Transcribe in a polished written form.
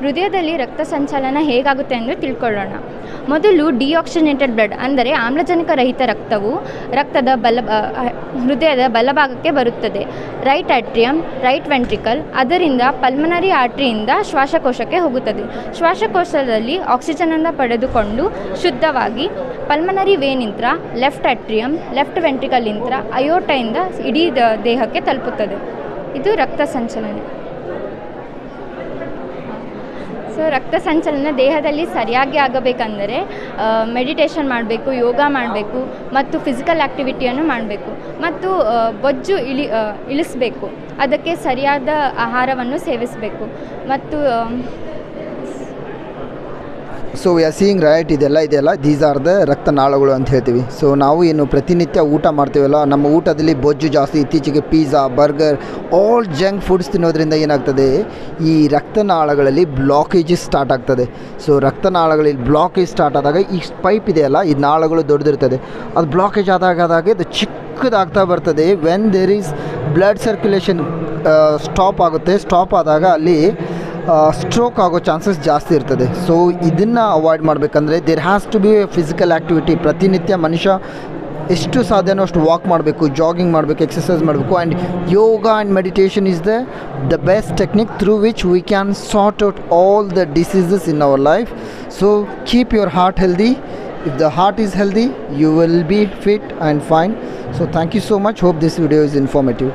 ಹೃದಯದಲ್ಲಿ ರಕ್ತ ಸಂಚಲನ ಹೇಗಾಗುತ್ತೆ ಎಂದು ತಿಳ್ಕೊಳ್ಳೋಣ. ಮೊದಲು ಡಿಆಕ್ಸಿಜನೇಟೆಡ್ ಬ್ಲಡ್ ಅಂದರೆ ಆಮ್ಲಜನಕ ರಹಿತ ರಕ್ತವು ಹೃದಯದ ಬಲಭಾಗಕ್ಕೆ ಬರುತ್ತದೆ. ರೈಟ್ ಆಟ್ರಿಯಂ, ರೈಟ್ ವೆಂಟ್ರಿಕಲ್, ಅದರಿಂದ ಪಲ್ಮನರಿ ಆರ್ಟ್ರಿಯಿಂದ ಶ್ವಾಸಕೋಶಕ್ಕೆ ಹೋಗುತ್ತದೆ. ಶ್ವಾಸಕೋಶದಲ್ಲಿ ಆಕ್ಸಿಜನನ್ನು ಪಡೆದುಕೊಂಡು ಶುದ್ಧವಾಗಿ ಪಲ್ಮನರಿ ವೇನಿಂದ ಲೆಫ್ಟ್ ಆಟ್ರಿಯಂ, ಲೆಫ್ಟ್ ವೆಂಟ್ರಿಕಲಿಂದ ಅಯೋರ್ಟಾಯಿಂದ ಇಡೀ ದೇಹಕ್ಕೆ ತಲುಪುತ್ತದೆ. ಇದು ರಕ್ತ ಸಂಚಲನ. ಸೊ ರಕ್ತ ಸಂಚಲನ ದೇಹದಲ್ಲಿ ಸರಿಯಾಗಿ ಆಗಬೇಕಂದರೆ ಮೆಡಿಟೇಷನ್ ಮಾಡಬೇಕು, ಯೋಗ ಮಾಡಬೇಕು ಮತ್ತು ಫಿಸಿಕಲ್ ಆ್ಯಕ್ಟಿವಿಟಿಯನ್ನು ಮಾಡಬೇಕು ಮತ್ತು ಬೊಜ್ಜು ಇಳಿಸಬೇಕು. ಅದಕ್ಕೆ ಸರಿಯಾದ ಆಹಾರವನ್ನು ಸೇವಿಸಬೇಕು ಮತ್ತು so we are seeing right, ಇದೆಲ್ಲ ದೀಸ್ ಆರ್ ದ ರಕ್ತನಾಳಗಳು ಅಂತ ಹೇಳ್ತೀವಿ. ಸೊ ನಾವು ಏನು ಪ್ರತಿನಿತ್ಯ ಊಟ ಮಾಡ್ತೀವಲ್ಲ, ನಮ್ಮ ಊಟದಲ್ಲಿ ಬೊಜ್ಜು ಜಾಸ್ತಿ, ಇತ್ತೀಚೆಗೆ pizza, burger, all junk foods ತಿನ್ನೋದ್ರಿಂದ ಏನಾಗ್ತದೆ, ಈ ರಕ್ತನಾಳಗಳಲ್ಲಿ ಬ್ಲಾಕೇಜಸ್ ಸ್ಟಾರ್ಟ್ ಆಗ್ತದೆ. ಸೊ ರಕ್ತನಾಳಗಳಲ್ಲಿ ಬ್ಲಾಕೇಜ್ ಸ್ಟಾರ್ಟ್ ಆದಾಗ ಈ ಪೈಪ್ ಇದೆಯಲ್ಲ, ಈ ನಾಳಗಳು ದೊಡ್ಡದಿರ್ತದೆ, ಅದು ಬ್ಲಾಕೇಜ್ ಆದಾಗ ಇದು ಚಿಕ್ಕದಾಗ್ತಾ ಬರ್ತದೆ. When there is blood circulation stop ಆದಾಗ ಅಲ್ಲಿ ಸ್ಟ್ರೋಕ್ ಆಗೋ ಚಾನ್ಸಸ್ ಜಾಸ್ತಿ ಇರ್ತದೆ. ಸೊ ಇದನ್ನು ಅವಾಯ್ಡ್ ಮಾಡಬೇಕಂದ್ರೆ there has to be physical activity. ಪ್ರತಿನಿತ್ಯ ಮನುಷ್ಯ ಎಷ್ಟು ಸಾಧ್ಯನೋ ಅಷ್ಟು ವಾಕ್ ಮಾಡಬೇಕು, ಜಾಗಿಂಗ್ ಮಾಡಬೇಕು, ಎಕ್ಸಸೈಸ್ ಮಾಡಬೇಕು. And yoga and meditation is the best technique through which we can sort out all the diseases in our life. So keep your heart healthy. If the heart is healthy, you will be fit and fine. So thank you so much. Hope this video is informative.